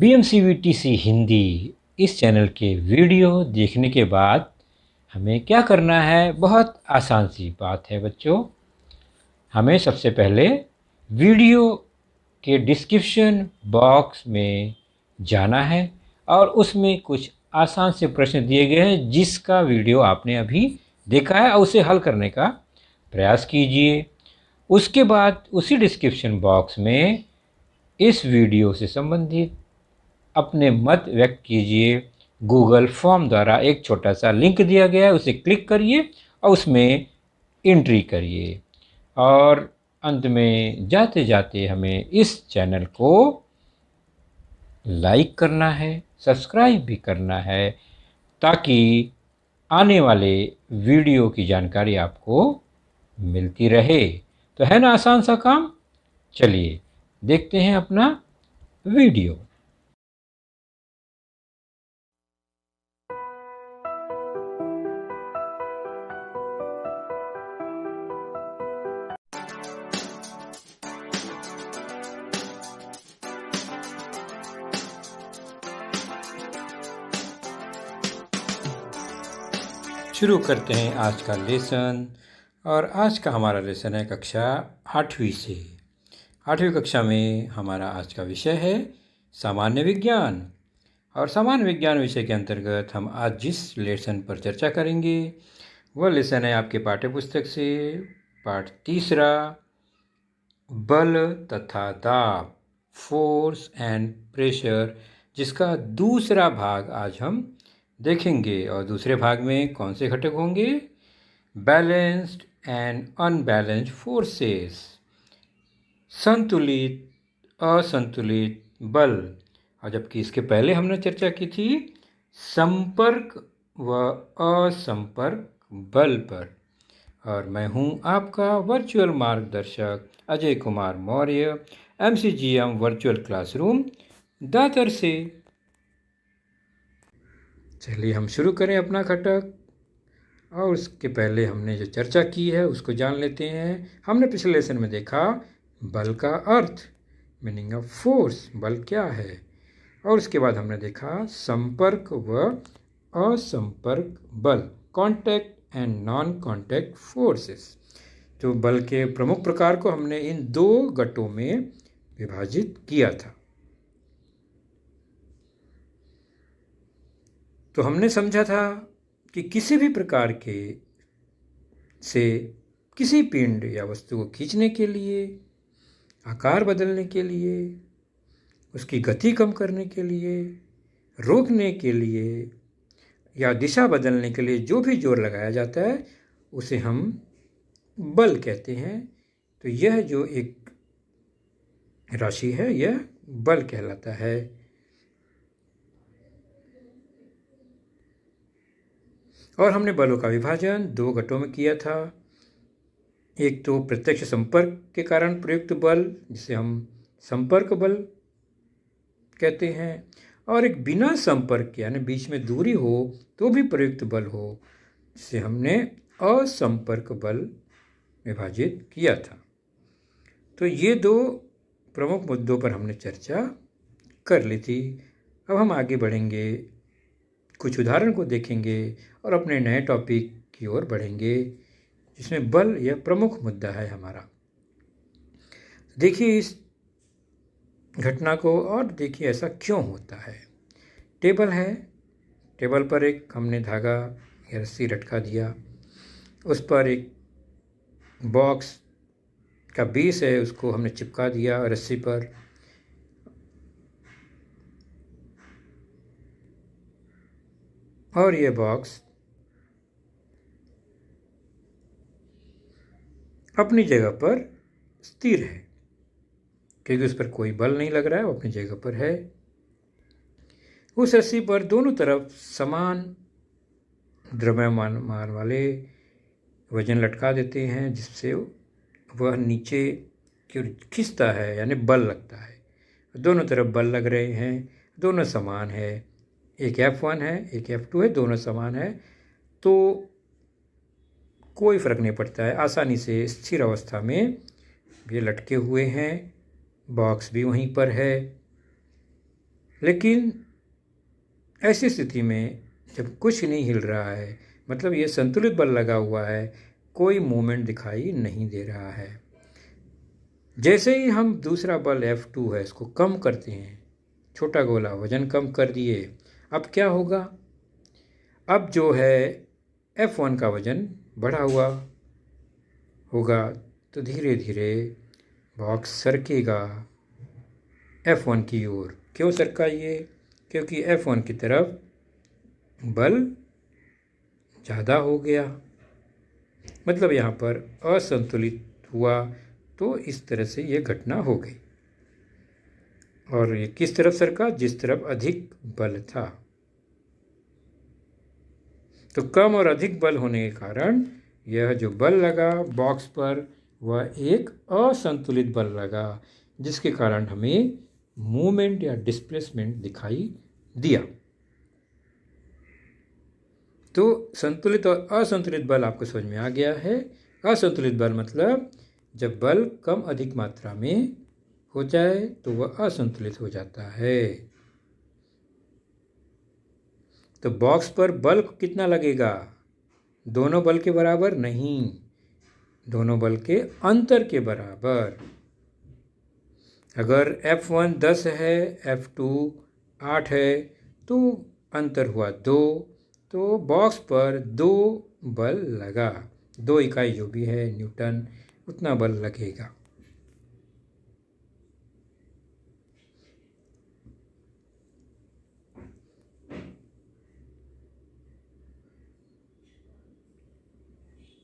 BMCVTC Hindi इस channel के video देखने के बाद हमें क्या करना है? बहुत आसान सी बात है बच्चों। हमें सबसे पहले वीडियो के डिस्क्रिप्शन बॉक्स में जाना है और उसमें कुछ आसान से प्रश्न दिए गए हैं जिसका वीडियो आपने अभी देखा है और उसे हल करने का प्रयास कीजिए। उसके बाद उसी डिस्क्रिप्शन बॉक्स में इस वीडियो से संबंधित अपने मत व्यक्त कीजिए। गूगल फॉर्म द्वारा एक छोटा सा लिंक दिया गया है, उसे क्लिक करिए और उसमें एंट्री करिए। और अंत में जाते जाते हमें इस चैनल को लाइक करना है, सब्सक्राइब भी करना है ताकि आने वाले वीडियो की जानकारी आपको मिलती रहे। तो है ना आसान सा काम? चलिए देखते हैं अपना वीडियो। शुरू करते हैं आज का लेसन। और आज का हमारा लेसन है कक्षा 8वीं से। 8वीं कक्षा में हमारा आज का विषय है सामान्य विज्ञान। और सामान्य विज्ञान विषय के अंतर्गत हम आज जिस लेसन पर चर्चा करेंगे वह लेसन है आपके पाठ्य पुस्तक से पाठ 3, बल तथा दाब, फोर्स एंड प्रेशर, जिसका दूसरा भाग आज हम देखेंगे। और दूसरे भाग में कौन से घटक होंगे? बैलेंस्ड एंड अनबैलेंस्ड फोर्सेस, संतुलित असंतुलित बल। और जबकि इसके पहले हमने चर्चा की थी संपर्क व असंपर्क बल पर। और मैं हूं आपका वर्चुअल मार्गदर्शक Ajay Kumar Maurya, MCGM virtual classroom Dadar से। चलिए हम शुरू करें अपना घटक। और उसके पहले हमने जो चर्चा की है उसको जान लेते हैं। हमने पिछले लेसन में देखा बल का अर्थ, मीनिंग ऑफ फोर्स, बल क्या है। और उसके बाद हमने देखा संपर्क व असंपर्क बल, contact and non contact forces. तो बल के प्रमुख प्रकार को हमने इन 2 गटों में विभाजित किया था। तो हमने समझा था कि किसी भी प्रकार के से किसी पिंड या वस्तु को खींचने के लिए, आकार बदलने के लिए, उसकी गति कम करने के लिए, रोकने के लिए या दिशा बदलने के लिए जो भी जोर लगाया जाता है उसे हम बल कहते हैं। तो यह जो एक राशि है यह बल कहलाता है। और हमने बलों का विभाजन 2 घटों में किया था। एक तो प्रत्यक्ष संपर्क के कारण प्रयुक्त बल, जिसे हम संपर्क बल कहते हैं, और एक बिना संपर्क यानी बीच में दूरी हो तो भी प्रयुक्त बल हो, जिसे हमने असंपर्क बल विभाजित किया था। तो ये 2 प्रमुख मुद्दों पर हमने चर्चा कर ली थी। अब हम आगे बढ़ेंगे, कुछ उदाहरण को देखेंगे और अपने नए टॉपिक की ओर बढ़ेंगे जिसमें बल यह प्रमुख मुद्दा है हमारा। देखिए इस घटना को और देखिए ऐसा क्यों होता है। टेबल है, टेबल पर एक हमने धागा या रस्सी लटका दिया, उस पर एक बॉक्स का बेस है उसको हमने चिपका दिया रस्सी पर। और यह बॉक्स अपनी जगह पर स्थिर है क्योंकि उस पर कोई बल नहीं लग रहा है, वो अपनी जगह पर है। उस रस्सी पर दोनों तरफ समान द्रव्यमान वाले वजन लटका देते हैं जिससे वह नीचे की ओर खिंचता है, यानी बल लगता है। दोनों तरफ बल लग रहे हैं, दोनों समान है। एक F1 है, एक F2 है, दोनों समान है तो कोई फर्क नहीं पड़ता है। आसानी से स्थिर अवस्था में ये लटके हुए हैं, बॉक्स भी वहीं पर है। लेकिन ऐसी स्थिति में जब कुछ नहीं हिल रहा है, मतलब ये संतुलित बल लगा हुआ है, कोई मूवमेंट दिखाई नहीं दे रहा है। जैसे ही हम दूसरा बल F2 है इसको कम करते हैं, छोटा गोला वजन कम कर दिए, अब क्या होगा? अब जो है F1 का वजन बढ़ा हुआ होगा, तो धीरे धीरे बॉक्स सरकेगा F1 की ओर। क्यों सरका ये? क्योंकि F1 की तरफ बल ज़्यादा हो गया, मतलब यहाँ पर असंतुलित हुआ, तो इस तरह से ये घटना हो गई। और ये किस तरफ सरका? जिस तरफ अधिक बल था। तो कम और अधिक बल होने के कारण यह जो बल लगा बॉक्स पर वह एक असंतुलित बल लगा, जिसके कारण हमें मूवमेंट या डिस्प्लेसमेंट दिखाई दिया। तो संतुलित और असंतुलित बल आपको समझ में आ गया है। असंतुलित बल मतलब जब बल कम अधिक मात्रा में हो जाए तो वह असंतुलित हो जाता है। तो बॉक्स पर बल कितना लगेगा? दोनों बल के बराबर नहीं, दोनों बल के अंतर के बराबर। अगर F1 10 है, F2 8 है, तो अंतर हुआ 2, तो बॉक्स पर 2 बल लगा। 2 इकाई जो भी है न्यूटन, उतना बल लगेगा।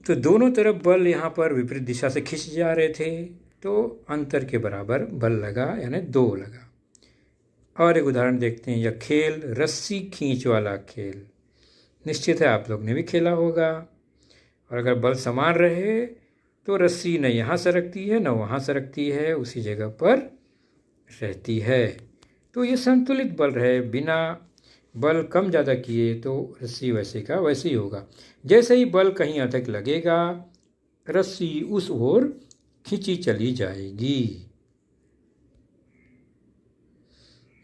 तो दोनों तरफ बल यहाँ पर विपरीत दिशा से खिंच जा रहे थे, तो अंतर के बराबर बल लगा, यानी 2 लगा। और एक उदाहरण देखते हैं। यह खेल रस्सी खींच वाला खेल निश्चित है आप लोग ने भी खेला होगा। और अगर बल समान रहे तो रस्सी न यहाँ सरकती है न वहाँ सरकती है, उसी जगह पर रहती है। तो ये संतुलित बल रहे, बिना बल कम ज़्यादा किए तो रस्सी वैसे का वैसे ही होगा। जैसे ही बल कहीं अधिक लगेगा, रस्सी उस ओर खींची चली जाएगी।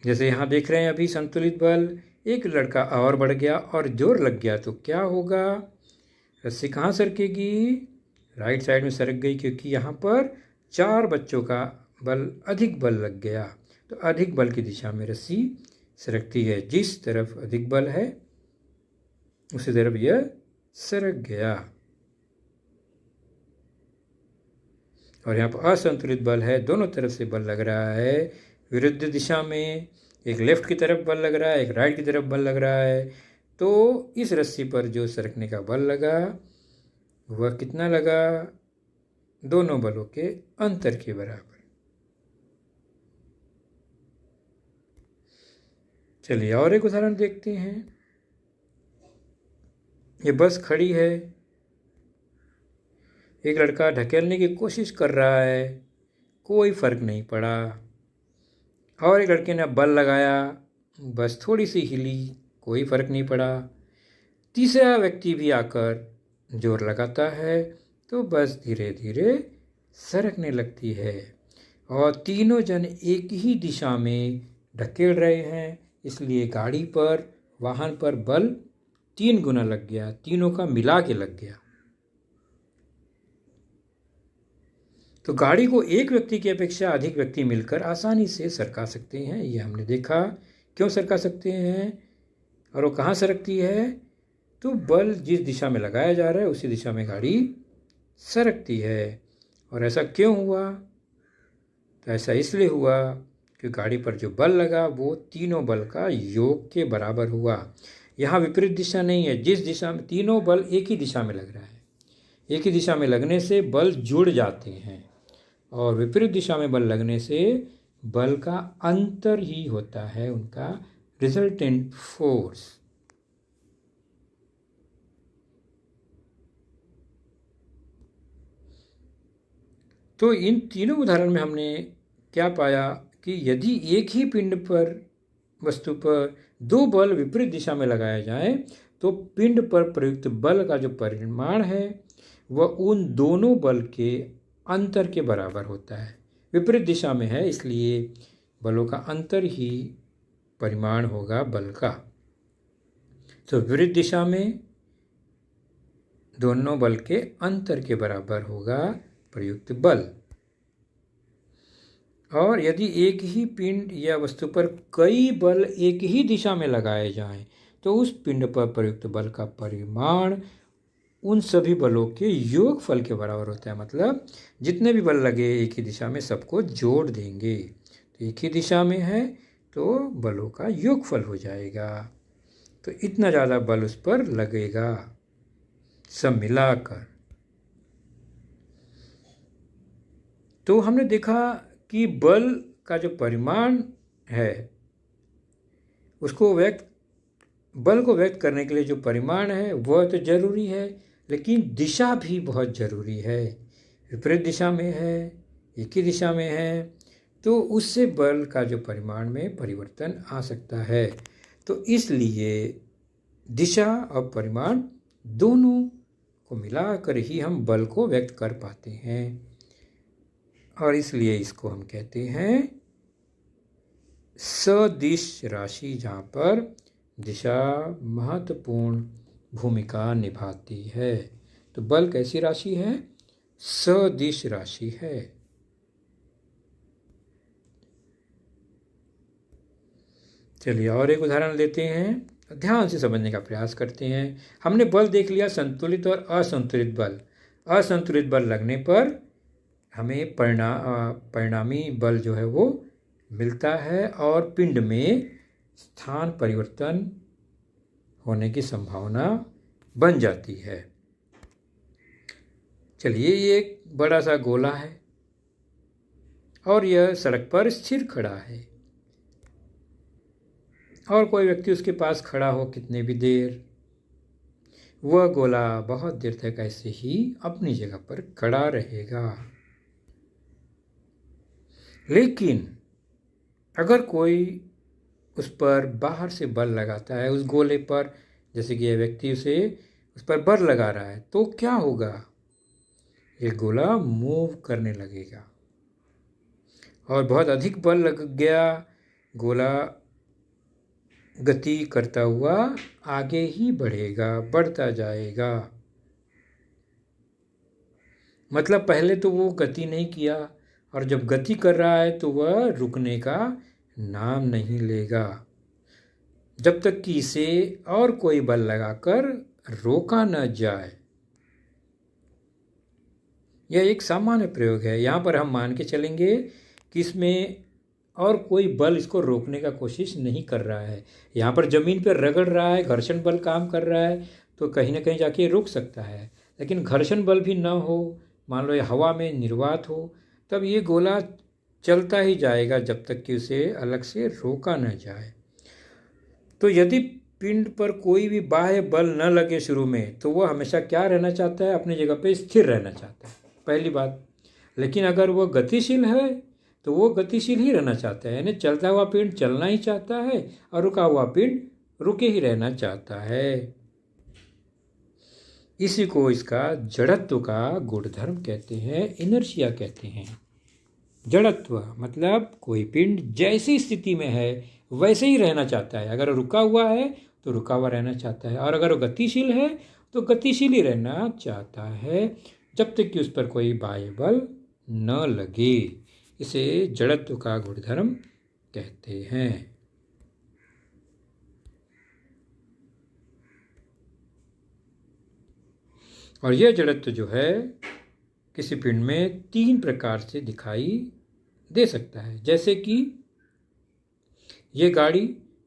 जैसे यहाँ देख रहे हैं अभी संतुलित बल, एक लड़का और बढ़ गया और जोर लग गया तो क्या होगा? रस्सी कहाँ सरकेगी? राइट साइड में सरक गई, क्योंकि यहाँ पर 4 बच्चों का बल अधिक बल लग गया। तो अधिक बल की दिशा में रस्सी सरकती है। जिस तरफ अधिक बल है उसी तरफ यह सरक गया। और यहाँ पर असंतुलित बल है, दोनों तरफ से बल लग रहा है विरुद्ध दिशा में। एक लेफ्ट की तरफ बल लग रहा है, एक राइट की तरफ बल लग रहा है। तो इस रस्सी पर जो सरकने का बल लगा वह कितना लगा? दोनों बलों के अंतर के बराबर। चलिए और एक उदाहरण देखते हैं। ये बस खड़ी है, एक लड़का ढकेलने की कोशिश कर रहा है, कोई फर्क नहीं पड़ा। और एक लड़के ने बल लगाया, बस थोड़ी सी हिली, कोई फर्क नहीं पड़ा। तीसरा व्यक्ति भी आकर जोर लगाता है तो बस धीरे धीरे सरकने लगती है। और तीनों जन एक ही दिशा में ढकेल रहे हैं, इसलिए गाड़ी पर, वाहन पर बल 3 गुना लग गया, तीनों का मिला के लग गया। तो गाड़ी को एक व्यक्ति की अपेक्षा अधिक व्यक्ति मिलकर आसानी से सरका सकते हैं, ये हमने देखा। क्यों सरका सकते हैं? और वो कहाँ सरकती है? तो बल जिस दिशा में लगाया जा रहा है उसी दिशा में गाड़ी सरकती है। और ऐसा क्यों हुआ? तो ऐसा इसलिए हुआ कि गाड़ी पर जो बल लगा वो तीनों बल का योग के बराबर हुआ। यहाँ विपरीत दिशा नहीं है, जिस दिशा में तीनों बल एक ही दिशा में लग रहा है, एक ही दिशा में लगने से बल जुड़ जाते हैं। और विपरीत दिशा में बल लगने से बल का अंतर ही होता है उनका रिजल्टेंट फोर्स। तो इन तीनों उदाहरण में हमने क्या पाया कि यदि एक ही पिंड पर, वस्तु पर 2 बल विपरीत दिशा में लगाए जाएं तो पिंड पर प्रयुक्त बल का जो परिमाण है वह उन दोनों बल के अंतर के बराबर होता है। विपरीत दिशा में है इसलिए बलों का अंतर ही परिमाण होगा बल का। तो विपरीत दिशा में दोनों बल के अंतर के बराबर होगा प्रयुक्त बल। और यदि एक ही पिंड या वस्तु पर कई बल एक ही दिशा में लगाए जाएं, तो उस पिंड पर प्रयुक्त बल का परिमाण उन सभी बलों के योगफल के बराबर होता है। मतलब जितने भी बल लगे एक ही दिशा में सबको जोड़ देंगे, तो एक ही दिशा में है तो बलों का योगफल हो जाएगा। तो इतना ज़्यादा बल उस पर लगेगा सब मिलाकर। तो हमने देखा कि बल का जो परिमाण है बल को व्यक्त करने के लिए जो परिमाण है वह तो जरूरी है, लेकिन दिशा भी बहुत जरूरी है। विपरीत दिशा में है, एक ही दिशा में है, तो उससे बल का जो परिमाण में परिवर्तन आ सकता है। तो इसलिए दिशा और परिमाण दोनों को मिलाकर ही हम बल को व्यक्त कर पाते हैं, और इसलिए इसको हम कहते हैं सदिश राशि, जहाँ पर दिशा महत्वपूर्ण भूमिका निभाती है। तो बल कैसी राशि है? सदिश राशि है। चलिए और एक उदाहरण लेते हैं, ध्यान से समझने का प्रयास करते हैं। हमने बल देख लिया, संतुलित और असंतुलित बल। असंतुलित बल लगने पर हमें परिणामी बल जो है वो मिलता है और पिंड में स्थान परिवर्तन होने की संभावना बन जाती है। चलिए, ये एक बड़ा सा गोला है और यह सड़क पर स्थिर खड़ा है, और कोई व्यक्ति उसके पास खड़ा हो कितने भी देर, वह गोला बहुत देर तक ऐसे ही अपनी जगह पर खड़ा रहेगा। लेकिन अगर कोई उस पर बाहर से बल लगाता है, उस गोले पर, जैसे कि यह व्यक्ति उसे उस पर बल लगा रहा है, तो क्या होगा? ये गोला मूव करने लगेगा और बहुत अधिक बल लग गया, गोला गति करता हुआ आगे ही बढ़ेगा, बढ़ता जाएगा। मतलब पहले तो वो गति नहीं किया, और जब गति कर रहा है तो वह रुकने का नाम नहीं लेगा जब तक कि इसे और कोई बल लगाकर रोका न जाए। यह एक सामान्य प्रयोग है। यहाँ पर हम मान के चलेंगे कि इसमें और कोई बल इसको रोकने का कोशिश नहीं कर रहा है। यहाँ पर ज़मीन पर रगड़ रहा है, घर्षण बल काम कर रहा है, तो कहीं ना कहीं जाके रुक सकता है। लेकिन घर्षण बल भी न हो, मान लो ये हवा में निर्वात हो, तब ये गोला चलता ही जाएगा जब तक कि उसे अलग से रोका न जाए। तो यदि पिंड पर कोई भी बाह्य बल न लगे शुरू में, तो वह हमेशा क्या रहना चाहता है? अपनी जगह पे स्थिर रहना चाहता है, पहली बात। लेकिन अगर वह गतिशील है तो वो गतिशील ही रहना चाहता है, यानी चलता हुआ पिंड चलना ही चाहता है और रुका हुआ पिंड रुके ही रहना चाहता है। इसी को इसका जड़त्व का गुणधर्म कहते हैं, इनर्शिया कहते हैं। जड़त्व मतलब कोई पिंड जैसी स्थिति में है वैसे ही रहना चाहता है। अगर रुका हुआ है तो रुका हुआ रहना चाहता है, और अगर वो गतिशील है तो गतिशील ही रहना चाहता है, जब तक कि उस पर कोई बाह्य बल न लगे। इसे जड़त्व का गुणधर्म कहते हैं। और यह जड़त्व जो है किसी पिंड में 3 प्रकार से दिखाई दे सकता है। जैसे कि ये गाड़ी,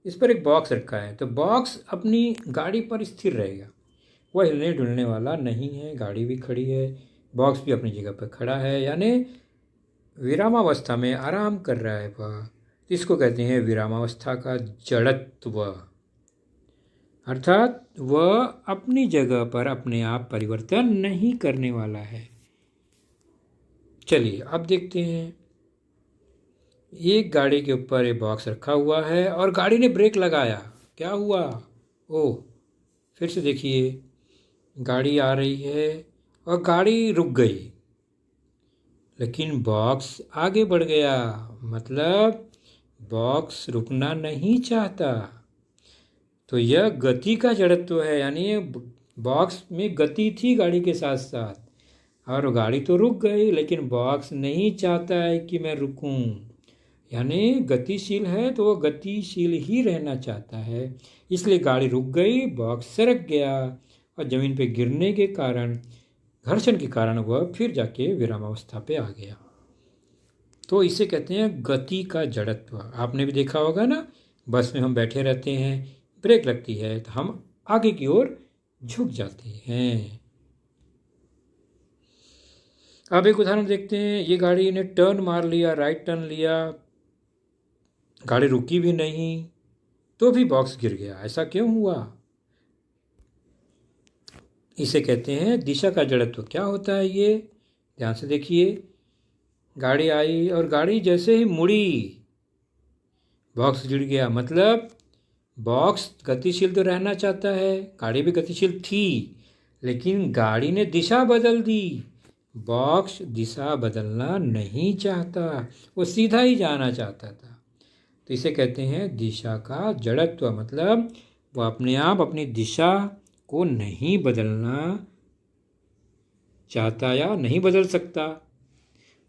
इस पर एक बॉक्स रखा है, तो बॉक्स अपनी गाड़ी पर स्थिर रहेगा, वह हिलने डुलने वाला नहीं है। गाड़ी भी खड़ी है, बॉक्स भी अपनी जगह पर खड़ा है, यानी विरामावस्था में आराम कर रहा है वह। इसको कहते हैं विरामावस्था का जड़त्व, अर्थात वह अपनी जगह पर अपने आप परिवर्तन नहीं करने वाला है। चलिए अब देखते हैं, एक गाड़ी के ऊपर एक बॉक्स रखा हुआ है और गाड़ी ने ब्रेक लगाया, क्या हुआ? ओह, फिर से देखिए, गाड़ी आ रही है और गाड़ी रुक गई, लेकिन बॉक्स आगे बढ़ गया। मतलब बॉक्स रुकना नहीं चाहता। तो यह गति का जड़त्व है, यानी बॉक्स में गति थी गाड़ी के साथ साथ, और गाड़ी तो रुक गई, लेकिन बॉक्स नहीं चाहता है कि मैं रुकूं। यानी गतिशील है तो वो गतिशील ही रहना चाहता है, इसलिए गाड़ी रुक गई, बॉक्स सरक गया और ज़मीन पे गिरने के कारण, घर्षण के कारण वह फिर जाके विरामावस्था पे आ गया। तो इसे कहते हैं गति का जड़त्व। आपने भी देखा होगा ना, बस में हम बैठे रहते हैं, ब्रेक लगती है तो हम आगे की ओर झुक जाते हैं। अब एक उदाहरण देखते हैं। ये गाड़ी ने टर्न मार लिया, राइट टर्न लिया, गाड़ी रुकी भी नहीं, तो भी बॉक्स गिर गया। ऐसा क्यों हुआ? इसे कहते हैं दिशा का जड़त्व। क्या होता है ये? ध्यान से देखिए। गाड़ी आई और गाड़ी जैसे ही मुड़ी, बॉक्स गिर गया। मतलब बॉक्स गतिशील तो रहना चाहता है, गाड़ी भी गतिशील थी, लेकिन गाड़ी ने दिशा बदल दी। बॉक्स दिशा बदलना नहीं चाहता, वो सीधा ही जाना चाहता था। तो इसे कहते हैं दिशा का जड़त्व। मतलब वो अपने आप अपनी दिशा को नहीं बदलना चाहता या नहीं बदल सकता।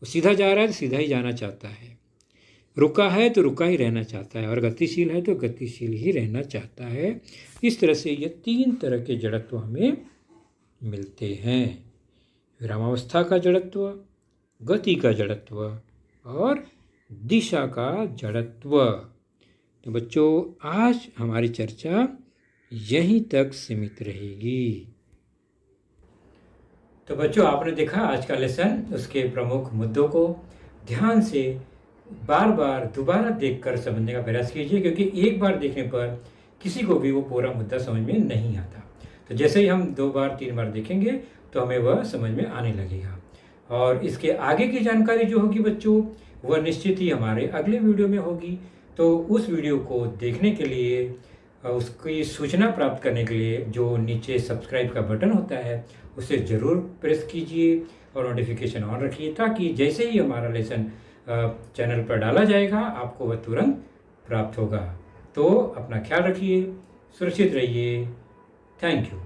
वो सीधा जा रहा है तो सीधा ही जाना चाहता है, रुका है तो रुका ही रहना चाहता है, और गतिशील है तो गतिशील ही रहना चाहता है। इस तरह से ये 3 तरह के जड़त्व हमें मिलते हैं। विरामावस्था का जड़त्व, गति का जड़त्व और दिशा का जड़त्व। तो बच्चों, आज हमारी चर्चा यहीं तक सीमित रहेगी। तो बच्चों, आपने देखा आज का लेसन, उसके प्रमुख मुद्दों को ध्यान से बार बार दोबारा देखकर समझने का प्रयास कीजिए, क्योंकि एक बार देखने पर किसी को भी वो पूरा मुद्दा समझ में नहीं आता। तो जैसे ही हम 2 बार 3 बार देखेंगे तो हमें वह समझ में आने लगेगा। और इसके आगे की जानकारी जो होगी बच्चों, वह निश्चित ही हमारे अगले वीडियो में होगी। तो उस वीडियो को देखने के लिए, उसकी सूचना प्राप्त करने के लिए जो नीचे सब्सक्राइब का बटन होता है उसे ज़रूर प्रेस कीजिए और नोटिफिकेशन ऑन रखिए, ताकि जैसे ही हमारा लेसन चैनल पर डाला जाएगा आपको वह तुरंत प्राप्त होगा। तो अपना ख्याल रखिए, सुरक्षित रहिए। Thank you.